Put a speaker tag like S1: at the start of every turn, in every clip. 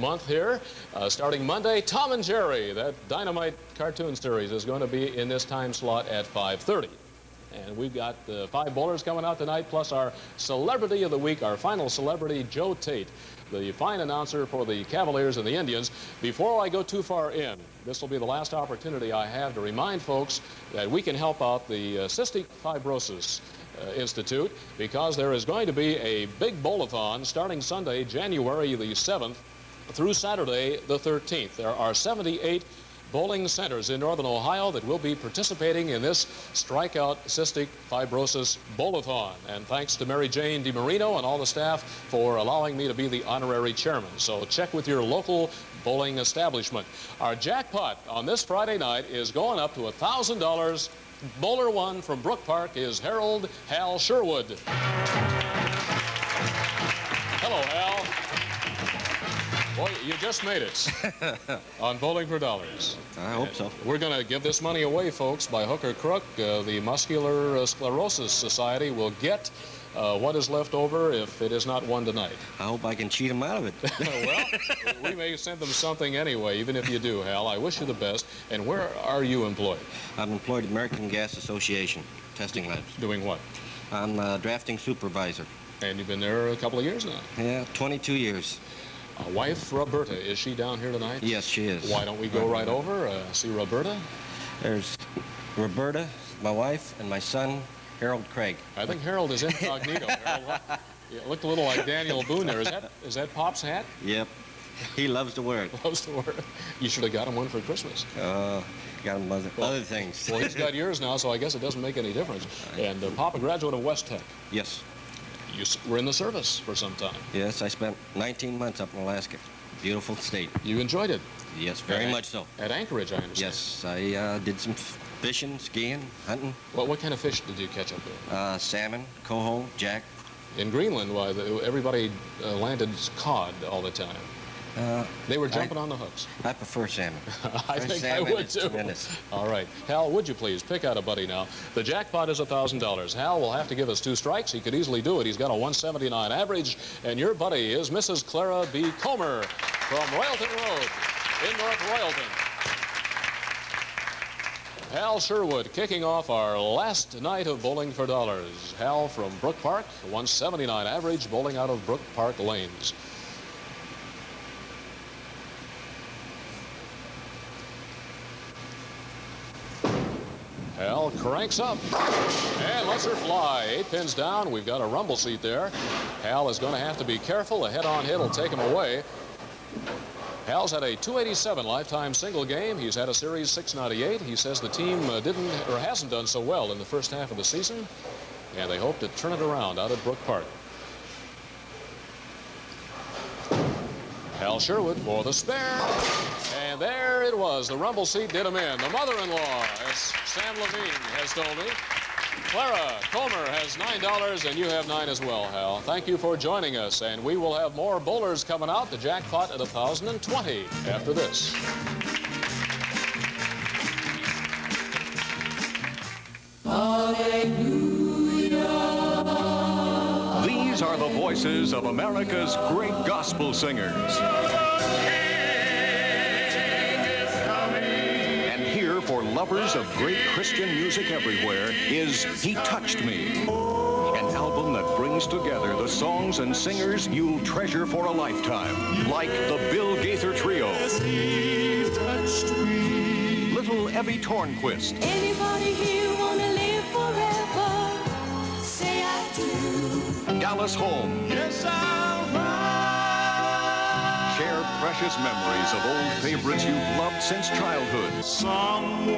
S1: month here. Starting Monday, Tom and Jerry, that Dynamite cartoon series, is going to be in this time slot at 5:30. And we've got 5 bowlers coming out tonight, plus our Celebrity of the Week, our final celebrity, Joe Tate, the fine announcer for the Cavaliers and the Indians. Before I go too far in, this will be the last opportunity I have to remind folks that we can help out the Cystic Fibrosis Institute, because there is going to be a big bowl-a-thon starting Sunday, January the 7th, through Saturday the 13th. There are 78 bowling centers in northern Ohio that will be participating in this Strikeout Cystic Fibrosis Bowl-a-thon. And thanks to Mary Jane DiMarino and all the staff for allowing me to be the honorary chairman. So check with your local bowling establishment. Our jackpot on this Friday night is going up to $1,000. Bowler 1 from Brook Park is Harold Hal Sherwood. Hello, Hal. Boy, you just made it on Bowling for Dollars.
S2: I hope so.
S1: We're going to give this money away, folks, by hook or crook. The Muscular Sclerosis Society will get what is left over if it is not won tonight.
S2: I hope I can cheat them out of it.
S1: Well, we may send them something anyway, even if you do, Hal. I wish you the best. And where are you employed?
S2: I'm employed at American Gas Association, testing labs.
S1: Doing what?
S2: I'm a drafting supervisor.
S1: And you've been there a couple of years now?
S2: Yeah, 22 years.
S1: Wife, Roberta, is she down here tonight?
S2: Yes, she is.
S1: Why don't we go right over, see Roberta?
S2: There's Roberta, my wife, and my son, Harold Craig.
S1: I think Harold is incognito. Harold, it looked a little like Daniel Boone there. Is that Pop's hat?
S2: Yep. He loves to wear it.
S1: Loves to wear it. You should have got him one for Christmas.
S2: Got him other things.
S1: Well, he's got yours now, so I guess it doesn't make any difference. And Pop, a graduate of West Tech.
S2: Yes.
S1: You were in the service for some time.
S2: Yes, I spent 19 months up in Alaska. Beautiful state.
S1: You enjoyed it?
S2: Yes, very much so.
S1: At Anchorage, I understand.
S2: Yes, I did some fishing, skiing, hunting.
S1: Well, what kind of fish did you catch up there?
S2: Salmon, coho, jack.
S1: In Greenland, why, everybody landed cod all the time. They were jumping on the hooks.
S2: I prefer salmon.
S1: I think I would, too.
S2: Tremendous.
S1: All right. Hal, would you please pick out a buddy now? The jackpot is $1,000. Hal will have to give us 2 strikes. He could easily do it. He's got a 179 average. And your buddy is Mrs. Clara B. Comer from Royalton Road in North Royalton. Hal Sherwood kicking off our last night of Bowling for Dollars. Hal from Brook Park, 179 average, bowling out of Brook Park Lanes. Hal cranks up and lets her fly. 8 pins down. We've got a rumble seat there. Hal is going to have to be careful. A head-on hit will take him away. Hal's had a 287 lifetime single game. He's had a series 698. He says the team hasn't done so well in the first half of the season, and they hope to turn it around out at Brook Park. Hal Sherwood for the spare. And there it was. The rumble seat did him in. The mother-in-law, as Sam Levine has told me. Clara Comer has $9, and you have 9 as well, Hal. Thank you for joining us, and we will have more bowlers coming out. The jackpot at 1,020 after this.
S3: Hallelujah. These are the voices of America's great gospel singers. For lovers of great Christian music everywhere is He Touched Me, an album that brings together the songs and singers you'll treasure for a lifetime, like the Bill Gaither Trio, Little Evie Tornquist,
S4: Anybody here wanna live forever? Say I do.
S3: Dallas Holm. Yes, I'll ride. Share precious memories of old favorites you've loved since childhood.
S5: Someone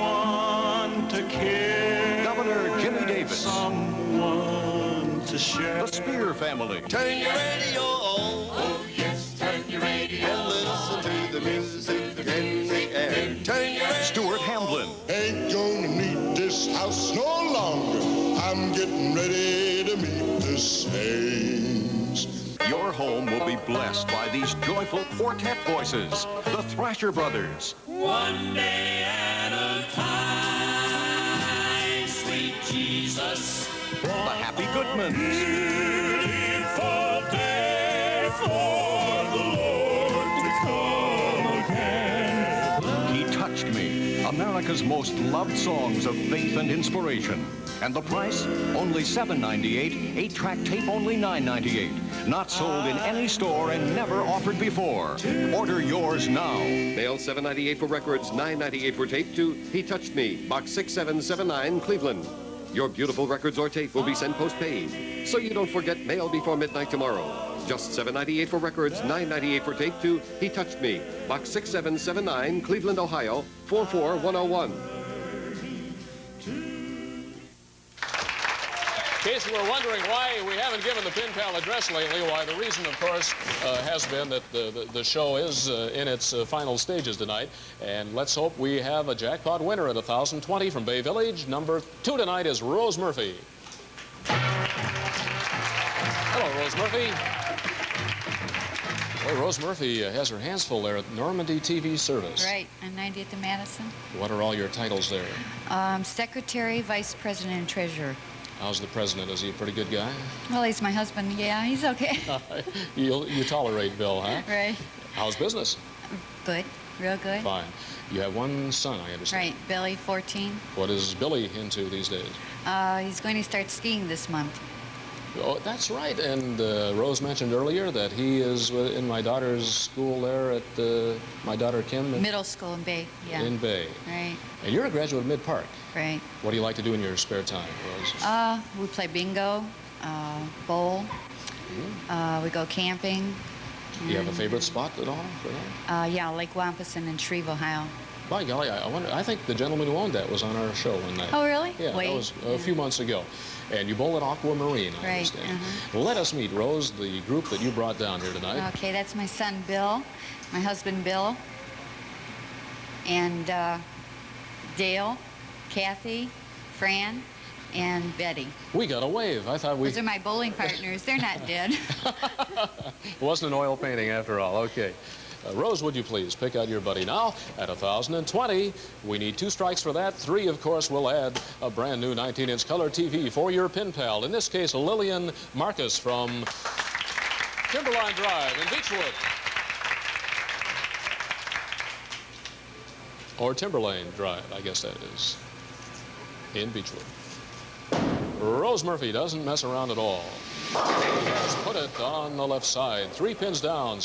S5: to care.
S3: Governor Jimmy Davis.
S5: Someone to share.
S3: The Spear Family.
S6: Turn your radio on. Oh, yes, turn your radio on. Listen to the music in the air. Turn your radio
S3: Stuart Hamblin.
S7: Ain't gonna need this house no longer. I'm getting ready to meet the saints.
S3: Your home will be blessed by these joyful quartet voices, the Thrasher Brothers.
S4: One day at a time, sweet Jesus.
S3: The Happy Goodmans.
S5: Beautiful day for the Lord to come.
S3: America's most loved songs of faith and inspiration. And the price? Only $7.98. 8-track tape only $9.98. Not sold in any store and never offered before. Order yours now.
S8: Mail $7.98 for records, $9.98 for tape to He Touched Me, Box 6779, Cleveland. Your beautiful records or tape will be sent postpaid, so you don't forget mail before midnight tomorrow. Just $7.98 for records, $9.98 for tape to He Touched Me, Box 6779, Cleveland, Ohio, 44101.
S1: In case you were wondering why we haven't given the Pin Pal address lately, why the reason, of course, has been that the show is in its final stages tonight. And let's hope we have a jackpot winner at 1,020 from Bay Village. Number 2 tonight is Rose Murphy. Hello, Rose Murphy. Well, Rose Murphy has her hands full there at Normandy TV Service.
S9: Right, on 90th and Madison.
S1: What are all your titles there?
S9: Secretary, Vice President, and Treasurer.
S1: How's the president? Is he a pretty good guy?
S9: Well, he's my husband. Yeah, he's okay.
S1: You tolerate Bill, huh?
S9: Right.
S1: How's business?
S9: Good, real good.
S1: Fine. You have one son, I understand.
S9: Right, Billy, 14.
S1: What is Billy into these days?
S9: He's going to start skiing this month.
S1: Oh, that's right. And Rose mentioned earlier that he is in my daughter's school there at my daughter Kim.
S9: Middle school in Bay, yeah.
S1: In Bay.
S9: Right.
S1: And you're a graduate of Mid-Park.
S9: Right.
S1: What do you like to do in your spare time, Rose?
S9: We play bingo, bowl. We go camping.
S1: Do you have a favorite spot at all for that?
S9: Yeah, Lake Wampus in Shreve, Ohio.
S1: By golly, I wonder. I think the gentleman who owned that was on our show one night.
S9: Oh, really?
S1: Yeah, that was a few months ago. And you bowl at Aquamarine, I understand. Let us meet, Rose, the group that you brought down here tonight.
S9: Okay, that's my son, Bill, my husband, Bill, and Dale, Kathy, Fran, and Betty.
S1: We got a wave. I thought we...
S9: Those are my bowling partners. They're not dead.
S1: It wasn't an oil painting after all. Okay. Rose, would you please pick out your buddy now at 1,020. We need 2 strikes for that. 3, of course, will add a brand new 19-inch color TV for your Pin Pal. In this case, Lillian Marcus from Timberline Drive in Beechwood. Or Timberlane Drive, I guess that is, in Beechwood. Rose Murphy doesn't mess around at all. Just put it on the left side. 3 pins down,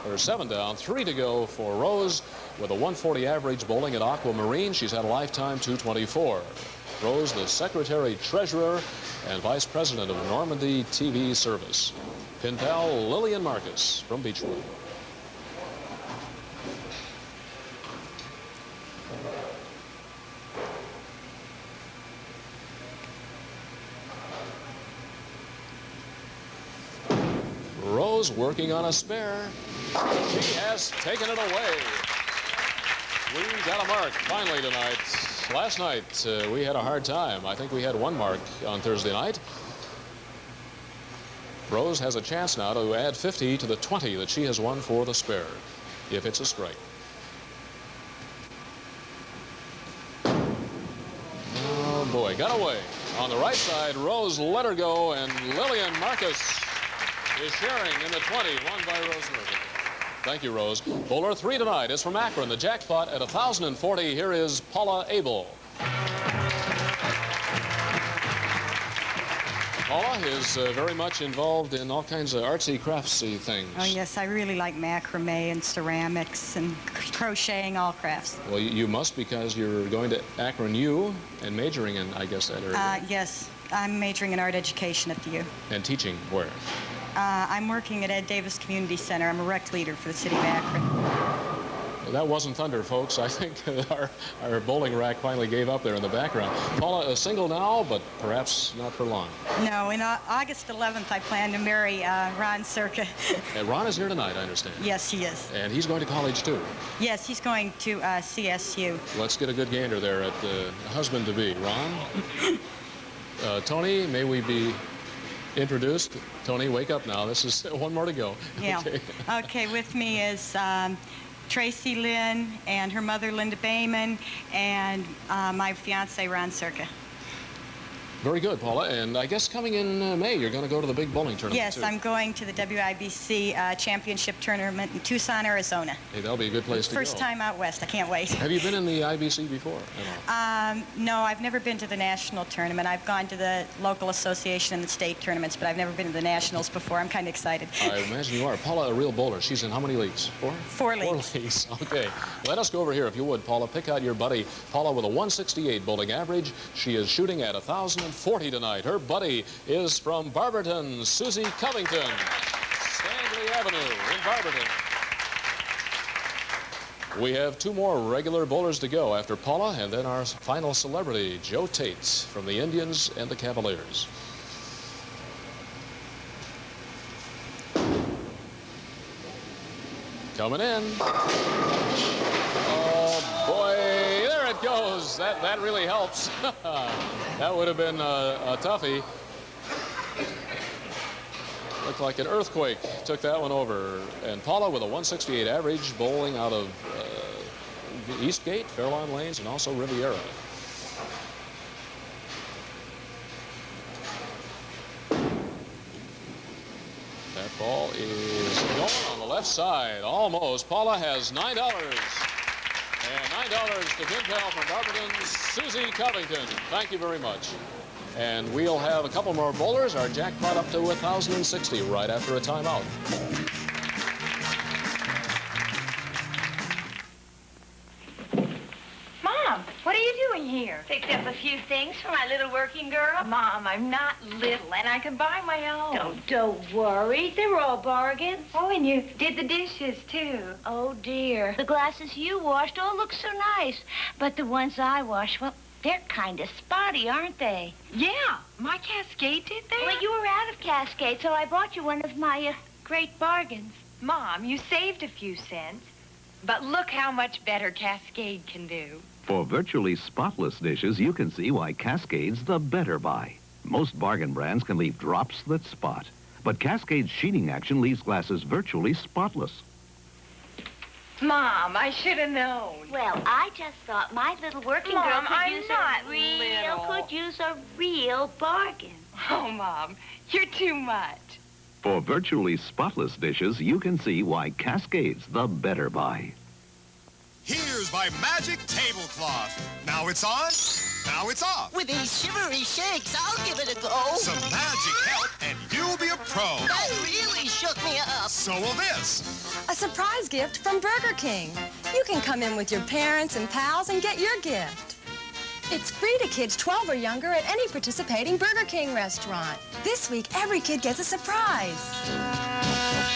S1: or 7 down, 3 to go for Rose with a 140 average bowling at Aquamarine. She's had a lifetime 224. Rose, the Secretary, Treasurer, and Vice President of Normandy TV Service. Pin Pal Lillian Marcus from Beechwood. Rose working on a spare. She has taken it away. We got a mark finally tonight. Last night we had a hard time. I think we had 1 mark on Thursday night. Rose has a chance now to add 50 to the 20 that she has won for the spare, if it's a strike. Oh boy, got away. On the right side, Rose let her go, and Lillian Marcus is sharing in the 20, won by Rose Murphy. Thank you, Rose. Bowler 3 tonight is from Akron. The jackpot at 1,040. Here is Paula Abel. Paula is very much involved in all kinds of artsy, craftsy things.
S10: Oh, yes, I really like macrame and ceramics and crocheting, all crafts.
S1: Well, you must, because you're going to Akron U and majoring in, I guess, that area.
S10: Yes, I'm majoring in art education at the U.
S1: And teaching where?
S10: I'm working at Ed Davis Community Center. I'm a rec leader for the city of Akron.
S1: Well, that wasn't thunder, folks. I think our bowling rack finally gave up there in the background. Paula, a single now, but perhaps not for long.
S10: No, in August 11th, I plan to marry Ron Circa.
S1: Ron is here tonight, I understand.
S10: Yes, he is.
S1: And he's going to college, too.
S10: Yes, he's going to CSU.
S1: Let's get a good gander there at the husband-to-be. Ron? Tony, may we be introduced? Tony, wake up now. This is 1 more to go.
S10: Yeah.
S1: Okay,
S10: okay, with me is Tracy Lynn and her mother, Linda Bayman, and my fiance, Ron Circa.
S1: Very good, Paula. And I guess coming in May, you're going to go to the big bowling tournament,
S10: Yes,
S1: too.
S10: I'm going to the WIBC Championship Tournament in Tucson, Arizona.
S1: Hey, that'll be a good place to go.
S10: First time out west. I can't wait.
S1: Have you been in the IBC before at all?
S10: No, I've never been to the national tournament. I've gone to the local association and the state tournaments, but I've never been to the nationals before. I'm kind of excited.
S1: I imagine you are. Paula, a real bowler. She's in how many leagues? Four?
S10: Four leagues.
S1: 4 leagues. Okay. Let us go over here, if you would, Paula. Pick out your buddy, Paula, with a 168 bowling average. She is shooting at 1,040 tonight. Her buddy is from Barberton, Susie Covington, Stanley Avenue in Barberton. We have 2 more regular bowlers to go after Paula, and then our final celebrity, Joe Tates, from the Indians and the Cavaliers. Coming in. Oh, boy. There it goes. That really helps. That would have been a toughie. Looked like an earthquake took that one over. And Paula with a 168 average, bowling out of Eastgate, Fairlawn Lanes, and also Riviera. That ball is going on the left side, almost. Paula has $9. And $9 to pin pal from Barberton, Susie Covington. Thank you very much. And we'll have a couple more bowlers. Our jackpot up to 1,060 right after a timeout.
S11: Mom, what are you doing here? Picked up a few things for my little working girl. Mom, I'm not little, and I can buy my own. Don't worry. They were all bargains. Oh, and you did the dishes, too.
S12: Oh, dear. The glasses you washed all look so nice. But the ones I washed, well, they're kind of spotty, aren't they?
S11: Yeah, my Cascade did that.
S12: Well, you were out of Cascade, so I bought you one of my great bargains.
S11: Mom, you saved a few cents. But look how much better Cascade can do.
S13: For virtually spotless dishes, you can see why Cascade's the better buy. Most bargain brands can leave drops that spot, but Cascade's sheeting action leaves glasses virtually spotless.
S11: Mom, I should have known.
S12: Well, I just thought my little working
S11: Mom,
S12: girl
S11: I'm
S12: could use a real bargain.
S11: Oh, Mom, you're too much.
S13: For virtually spotless dishes, you can see why Cascade's the better buy.
S14: Here's my magic tablecloth. Now it's on, now it's off.
S15: With these shivery shakes, I'll give it a go.
S14: Some magic help, and you'll be a pro.
S15: That really shook me up.
S14: So will this.
S16: A surprise gift from Burger King. You can come in with your parents and pals and get your gift. It's free to kids 12 or younger at any participating Burger King restaurant. This week, every kid gets a surprise.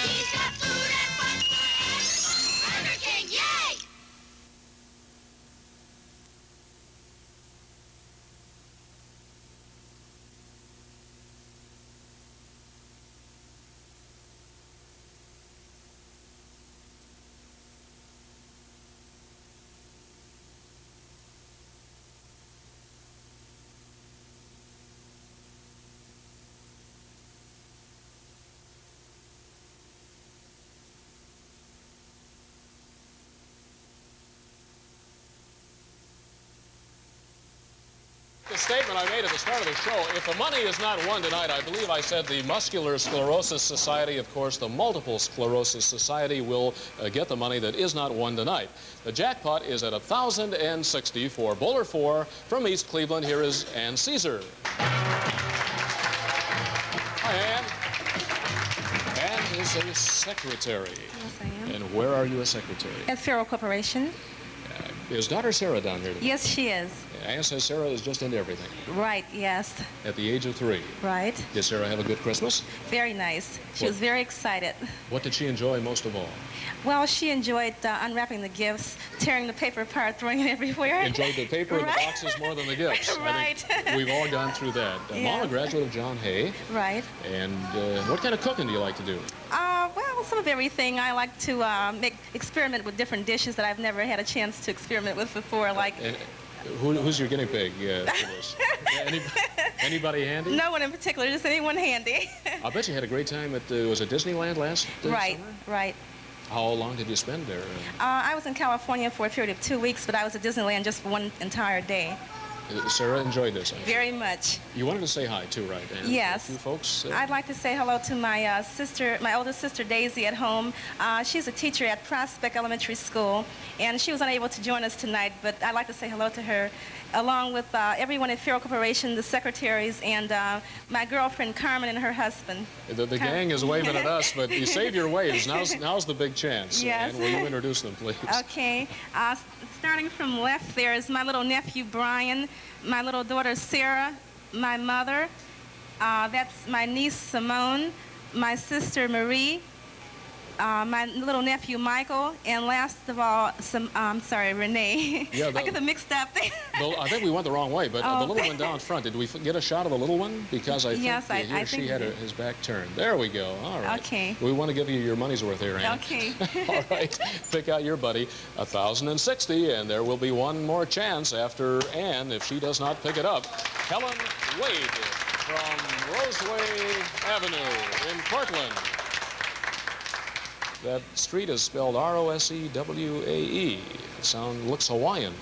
S4: He's got food and fun for Burger King, yay!
S1: The statement I made at the start of the show, if the money is not won tonight, I believe I said the Muscular Sclerosis Society, of course, the Multiple Sclerosis Society will get the money that is not won tonight. The jackpot is at 1,060 for Bowler 4 from East Cleveland. Here is Ann Caesar. Hi, Ann. Ann is a secretary.
S17: Yes, I am.
S1: And where are you a secretary?
S17: At Farrell Corporation.
S1: Is daughter Sarah down here today?
S17: Yes, she is.
S1: Ann says Sarah is just into everything.
S17: Right, yes.
S1: At the age of 3.
S17: Right.
S1: Did Sarah have a good Christmas?
S17: Very nice. She was very excited.
S1: What did she enjoy most of all?
S17: Well, she enjoyed unwrapping the gifts, tearing the paper apart, throwing it everywhere.
S1: Enjoyed the paper and the
S17: Right.
S1: boxes more than the gifts.
S17: Right.
S1: I think we've all gone through that.
S17: Yeah.
S1: Mom, a graduate of John Hay.
S17: Right.
S1: And what kind of cooking do you like to do?
S17: Well, some of everything. I like to experiment with different dishes that I've never had a chance to experiment with before, like...
S1: And who's your guinea pig for this? Anybody handy?
S17: No one in particular, just anyone handy.
S1: I bet you had a great time at, was it Disneyland last
S17: Right,
S1: summer?
S17: right.
S1: How long did you spend there?
S17: I was in California for a period of 2 weeks, but I was at Disneyland just for one entire day.
S1: Sarah enjoyed this.
S17: Very much.
S1: You wanted to say hi too, right? And
S17: Yes.
S1: You folks.
S17: I'd like to say hello to my sister, my older sister Daisy at home. She's a teacher at Prospect Elementary School, and she was unable to join us tonight, but I'd like to say hello to her, along with everyone at Federal Corporation, the secretaries, and my girlfriend Carmen and her husband.
S1: The gang is waving at us, but you save your waves. Now's the big chance.
S17: Yes.
S1: And will you introduce them, please?
S17: Okay. Starting from left, there is my little nephew Brian, my little daughter Sarah, my mother. That's my niece Simone, my sister Marie, my little nephew Michael, and last of all, Renee.
S1: Yeah,
S17: I get them mixed up.
S1: I think we went the wrong way, but
S17: Oh.
S1: the little one down front, did we get a shot of the little one? Because I think
S17: Yes, I
S1: he or she
S17: think
S1: had
S17: we did.
S1: his back turned. There we go. All right.
S17: Okay.
S1: We want to give you your money's worth here, Ann.
S17: Okay.
S1: All right. Pick out your buddy, 1,060, and there will be one more chance after Ann if she does not pick it up. Helen Wade from Roseway Avenue in Portland. That street is spelled Rosewae. Looks Hawaiian.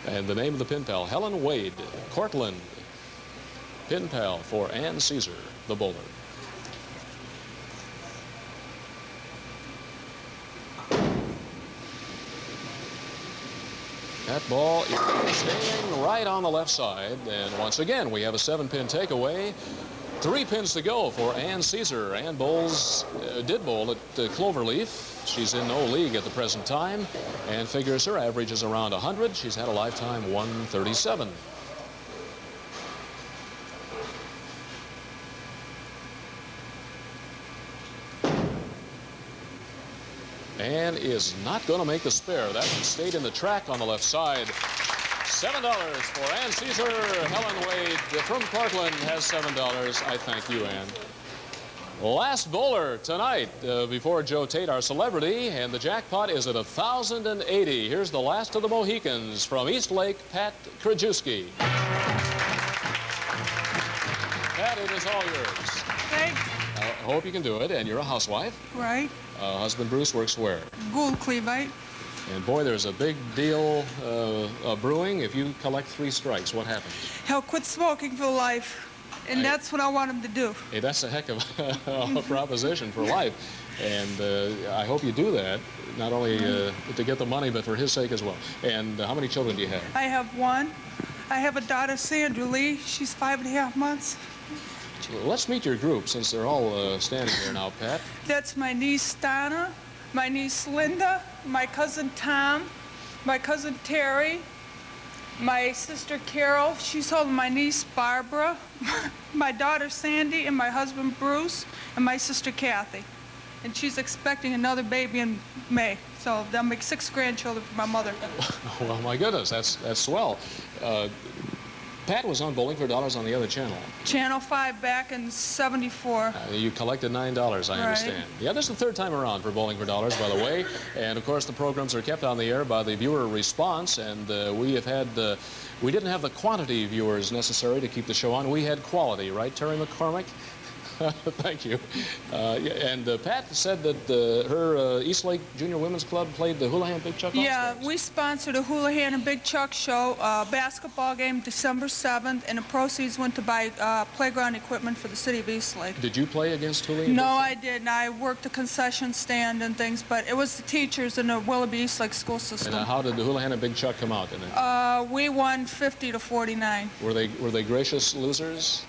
S1: And the name of the pin pal, Helen Wade, Cortland. Pin pal for Ann Caesar, the bowler. That ball is staying right on the left side. And once again, we have a 7-pin takeaway. 3 pins to go for Ann Caesar. Ann did bowl at Cloverleaf. She's in no league at the present time and figures her average is around 100. She's had a lifetime 137. Ann is not going to make the spare. That one stayed in the track on the left side. $7 for Ann Caesar. Helen Wade from Portland has $7. I thank you, Ann. Last bowler tonight before Joe Tate, our celebrity, and the jackpot is at 1,080. Here's the last of the Mohicans from East Lake, Pat Krajewski. Pat, it is all yours.
S18: Thanks.
S1: I hope you can do it, and you're a housewife.
S18: Right.
S1: Husband Bruce works where?
S18: Gould Cleveite.
S1: And boy, there's a big deal brewing. If you collect 3 strikes, what happens?
S18: He'll quit smoking for life. And that's what I want him to do.
S1: Hey, that's a heck of a proposition for life. And I hope you do that, not only to get the money, but for his sake as well. And how many children do you have?
S18: I have 1. I have a daughter, Sandra Lee. She's 5.5 months.
S1: Let's meet your group, since they're all standing there now, Pat.
S18: That's my niece, Donna, my niece, Linda, my cousin, Tom, my cousin, Terry, my sister, Carol. She's holding my niece, Barbara, my daughter, Sandy, and my husband, Bruce, and my sister, Kathy. And she's expecting another baby in May. So that'll make 6 grandchildren for my mother.
S1: Well, my goodness, that's swell. Pat was on Bowling for Dollars on the other channel.
S18: Channel 5 back in '74.
S1: You collected $9, I understand. Yeah, this is the 3rd time around for Bowling for Dollars, by the way. And, of course, the programs are kept on the air by the viewer response. And we didn't have the quantity of viewers necessary to keep the show on. We had quality, right, Terry McCormick? Thank you. And Pat said that her East Lake Junior Women's Club played the Houlihan Big Chuck All-Stars.
S18: Yeah, we sponsored a Houlihan and Big Chuck show, basketball game December 7th, and the proceeds went to buy playground equipment for the city of East Lake.
S1: Did you play against Houlihan?
S18: No, I didn't. I worked the concession stand and things, but it was the teachers in the Willoughby East Lake school system.
S1: And how did the Houlihan and Big Chuck come out in it?
S18: We won 50-49.
S1: Were they gracious losers?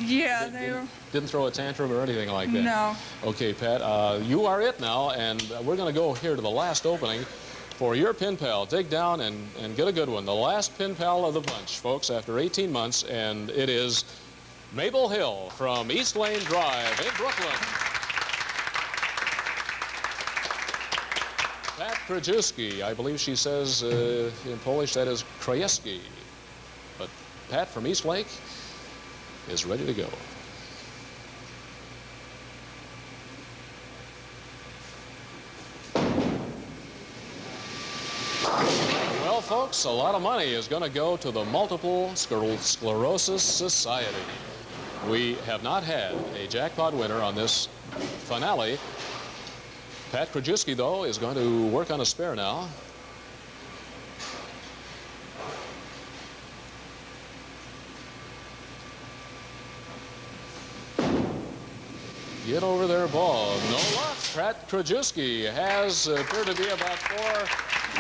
S18: Yeah, they were.
S1: Didn't throw a tantrum or anything like that?
S18: No.
S1: Okay, Pat, you are it now, and we're going to go here to the last opening for your pin pal. Dig down and get a good one. The last pin pal of the bunch, folks, after 18 months, and it is Mabel Hill from East Lane Drive in Brooklyn. Pat Krajewski, I believe she says in Polish that is Krajewski. But Pat from East Lake is ready to go. Well, folks, a lot of money is going to go to the Multiple Sclerosis Society. We have not had a jackpot winner on this finale. Pat Krajewski, though, is going to work on a spare now. Get over there, ball. No luck. Pat Krajewski has appeared to be about 4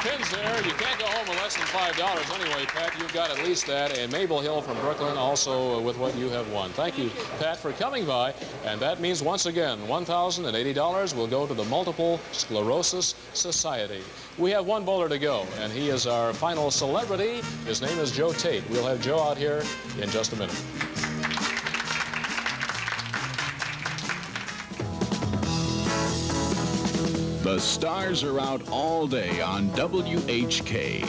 S1: pins there. You can't go home with less than $5 anyway, Pat. You've got at least that. And Mabel Hill from Brooklyn also with what you have won. Thank you, Pat, for coming by. And that means, once again, $1,080 will go to the Multiple Sclerosis Society. We have one bowler to go, and he is our final celebrity. His name is Joe Tate. We'll have Joe out here in just a minute.
S3: The stars are out all day on WHK.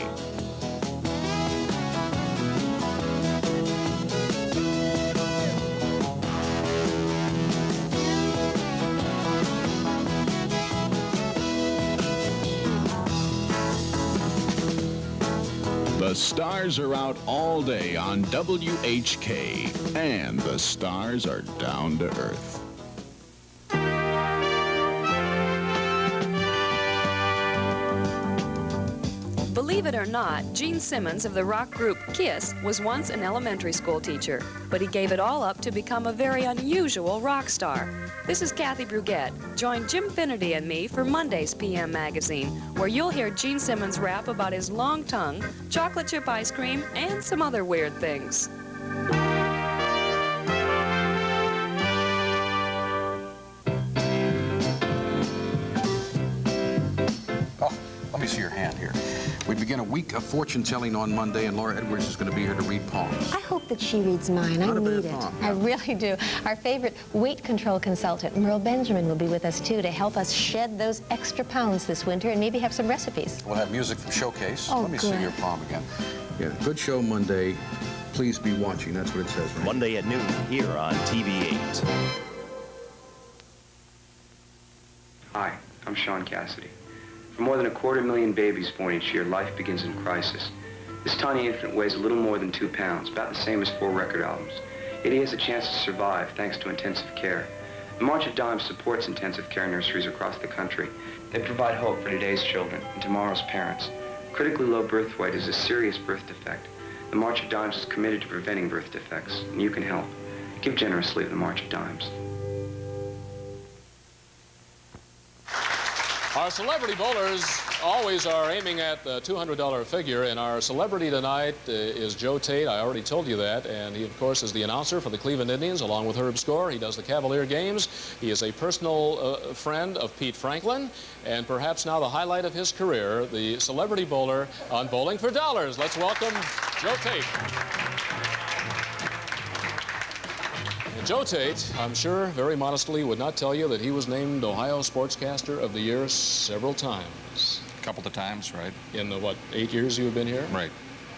S3: The stars are out all day on WHK, and the stars are down to earth.
S19: Believe it or not, Gene Simmons of the rock group Kiss was once an elementary school teacher, but he gave it all up to become a very unusual rock star. This is Kathy Brugette. Join Jim Finnerty and me for Monday's PM Magazine, where you'll hear Gene Simmons rap about his long tongue, chocolate chip ice cream, and some other weird things.
S20: Let me see your hand here. We begin a week of fortune telling on Monday, and Laura Edwards is going to be here to read palms.
S21: I hope that she reads mine. I need it. I really do. Our favorite weight control consultant, Merle Benjamin, will be with us, too, to help us shed those extra pounds this winter and maybe have some recipes.
S20: We'll have music from Showcase.
S21: Oh,
S20: Let me see your palm again. Yeah, good show Monday. Please be watching. That's what it says, right?
S22: Monday at noon here on TV8.
S23: Hi, I'm Sean Cassidy. For more than 250,000 babies born each year, life begins in crisis. This tiny infant weighs a little more than 2 pounds, about the same as 4 record albums. Yet he has a chance to survive thanks to intensive care. The March of Dimes supports intensive care nurseries across the country. They provide hope for today's children and tomorrow's parents. Critically low birth weight is a serious birth defect. The March of Dimes is committed to preventing birth defects, and you can help. Give generously at the March of Dimes.
S1: Our celebrity bowlers always are aiming at the $200 figure, and our celebrity tonight is Joe Tate. I already told you that, and he, of course, is the announcer for the Cleveland Indians, along with Herb Score. He does the Cavalier games. He is a personal friend of Pete Franklin, and perhaps now the highlight of his career, the celebrity bowler on Bowling for Dollars. Let's welcome Joe Tate. Joe Tate, I'm sure, very modestly, would not tell you that he was named Ohio Sportscaster of the Year several times.
S20: A couple of times, right?
S1: In the, what, 8 years you've been here?
S20: Right.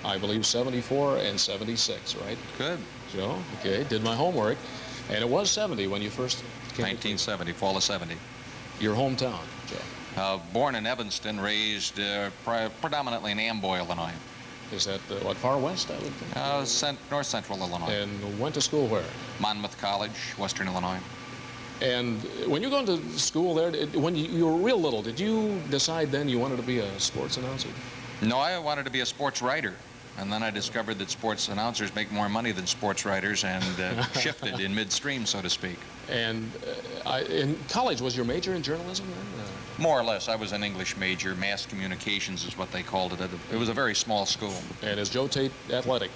S1: I believe 74 and 76, right?
S20: Good.
S1: Joe, okay, did my homework. And it was 70 when you first came.
S20: 1970, fall of 70.
S1: Your hometown, Joe?
S20: Born in Evanston, raised predominantly in Amboy, Illinois.
S1: Is that, what, far west, I would think?
S20: North Central Illinois.
S1: And went to school where?
S20: Monmouth College, Western Illinois.
S1: And when you go to school there, when you were real little, did you decide then you wanted to be a sports announcer?
S20: No, I wanted to be a sports writer. And then I discovered that sports announcers make more money than sports writers, and shifted in midstream, so to speak.
S1: And in college, was your major in journalism then?
S20: More or less. I was an English major. Mass communications is what they called it. It was a very small school.
S1: And is Joe Tate athletic?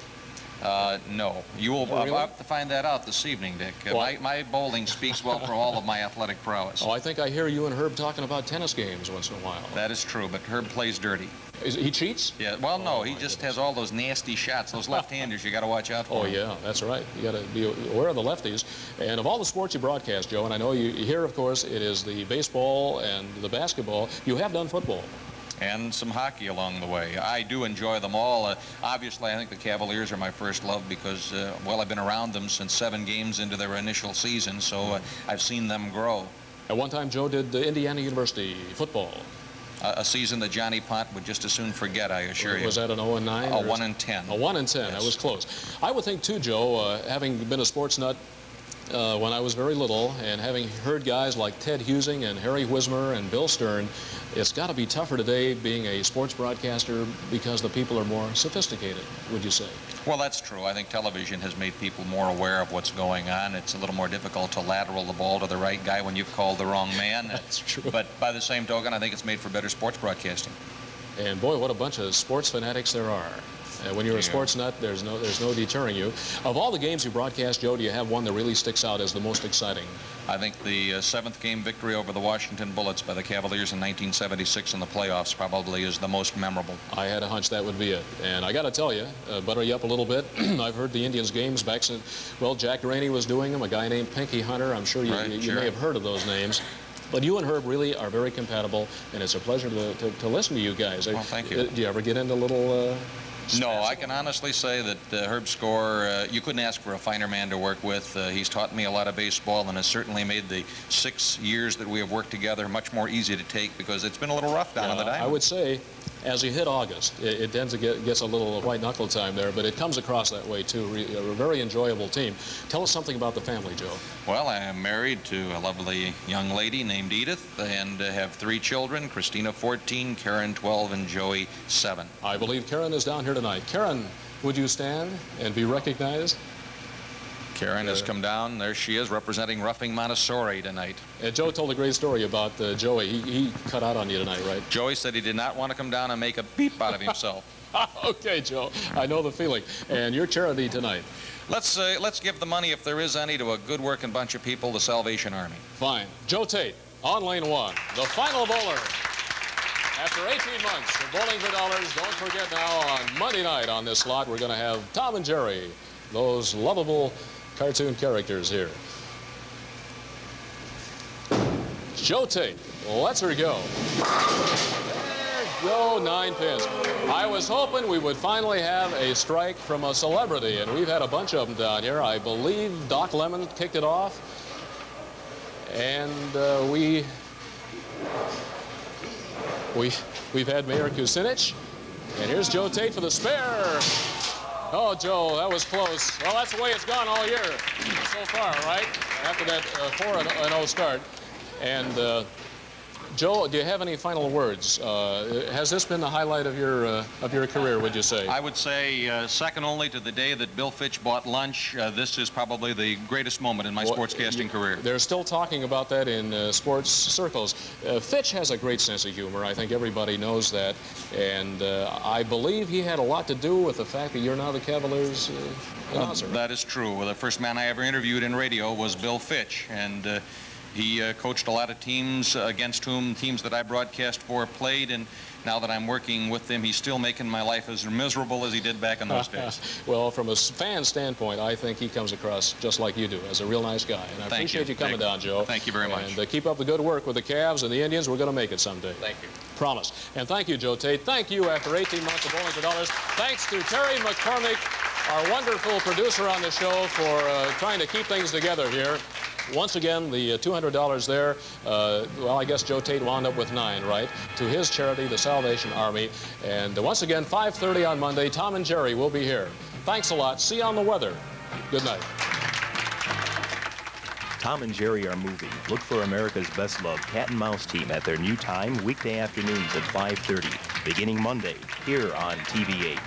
S20: No. You will have to find that out this evening, Dick. My bowling speaks well for all of my athletic prowess.
S1: Oh, I think I hear you and Herb talking about tennis games once in a while.
S20: That is true, but Herb plays dirty.
S1: He cheats?
S20: Yeah. Well, no, he just has all those nasty shots. Those left-handers, you got to watch out for.
S1: Oh, yeah, that's right. You got to be aware of the lefties. And of all the sports you broadcast, Joe, and I know you here, of course, it is the baseball and the basketball. You have done football.
S20: And some hockey along the way. I do enjoy them all. Obviously, I think the Cavaliers are my first love because, well, I've been around them since 7 games into their initial season, so I've seen them grow.
S1: At one time, Joe did Indiana University football.
S20: A season that Johnny Pont would just as soon forget, I assure you.
S1: Was that an 0-9?
S20: A 1-10.
S1: A 1-10. Yes. That was close. I would think, too, Joe, having been a sports nut when I was very little, and having heard guys like Ted Husing and Harry Wismer and Bill Stern, it's got to be tougher today being a sports broadcaster because the people are more sophisticated, would you say?
S20: Well, that's true. I think television has made people more aware of what's going on. It's a little more difficult to lateral the ball to the right guy when you've called the wrong man.
S1: That's true.
S20: But by the same token, I think it's made for better sports broadcasting.
S1: And boy, what a bunch of sports fanatics there are. When you're a sports nut, there's no deterring you. Of all the games you broadcast, Joe, do you have one that really sticks out as the most exciting?
S20: I think the seventh game victory over the Washington Bullets by the Cavaliers in 1976 in the playoffs probably is the most memorable.
S1: I had a hunch that would be it. And I got to tell you, butter you up a little bit, I've heard the Indians games back since, well, Jack Rainey was doing them, a guy named Pinky Hunter. I'm sure you may have heard of those names. But you and Herb really are very compatible, and it's a pleasure to listen to you guys.
S20: Well, thank you.
S1: Do you ever get into little...
S20: No, I can honestly say that Herb Score, you couldn't ask for a finer man to work with. He's taught me a lot of baseball and has certainly made the 6 years that we have worked together much more easy to take because it's been a little rough down on the diamond.
S1: I would say, as you hit August, it tends to gets a little white knuckle time there, but it comes across that way too. A very enjoyable team. Tell us something about the family, Joe.
S20: Well, I am married to a lovely young lady named Edith and have 3 children, Christina 14, Karen 12, and Joey 7.
S1: I believe Karen is down here tonight. Karen, would you stand and be recognized?
S20: Karen has come down. There she is, representing Roughing Montessori tonight.
S1: Joe told a great story about Joey. He cut out on you tonight, right?
S20: Joey said he did not want to come down and make a beep out of himself.
S1: Okay, Joe. I know the feeling. And your charity tonight?
S20: Let's give the money, if there is any, to a good-working bunch of people, the Salvation Army.
S1: Fine. Joe Tate, on lane 1, the final bowler. After 18 months of bowling for dollars, don't forget now on Monday night on this slot, we're going to have Tom and Jerry, those lovable cartoon characters here. Joe Tate, let's her go. There go, 9 pins. I was hoping we would finally have a strike from a celebrity, and we've had a bunch of them down here. I believe Doc Lemon kicked it off, and we've had Mayor Kucinich, and here's Joe Tate for the spare. Oh, Joe, that was close. Well, that's the way it's gone all year so far, right? After that 4-0 start. And Joe, do you have any final words? Has this been the highlight of your career, would you say?
S20: I would say second only to the day that Bill Fitch bought lunch. This is probably the greatest moment in my sportscasting career.
S1: They're still talking about that in sports circles. Fitch has a great sense of humor. I think everybody knows that. And I believe he had a lot to do with the fact that you're now the Cavaliers announcer.
S20: That is true. Well, the first man I ever interviewed in radio was Bill Fitch. And he coached a lot of teams against whom teams that I broadcast for played, and now that I'm working with him, he's still making my life as miserable as he did back in those days.
S1: Well, from a fan standpoint, I think he comes across just like you do, as a real nice guy. And I appreciate you coming down, Joe.
S20: Thank you very much.
S1: And keep up the good work with the Cavs and the Indians. We're going to make it someday.
S20: Thank you.
S1: Promise. And thank you, Joe Tate. Thank you after 18 months of bowling for dollars. Thanks to Terry McCormick, our wonderful producer on the show, for trying to keep things together here. Once again, the $200 there, well, I guess Joe Tate wound up with 9, right? To his charity, the Salvation Army. And once again, 5:30 on Monday, Tom and Jerry will be here. Thanks a lot. See you on the weather. Good night.
S22: Tom and Jerry are moving. Look for America's best-loved cat and mouse team at their new time, weekday afternoons at 5:30, beginning Monday, here on TV8.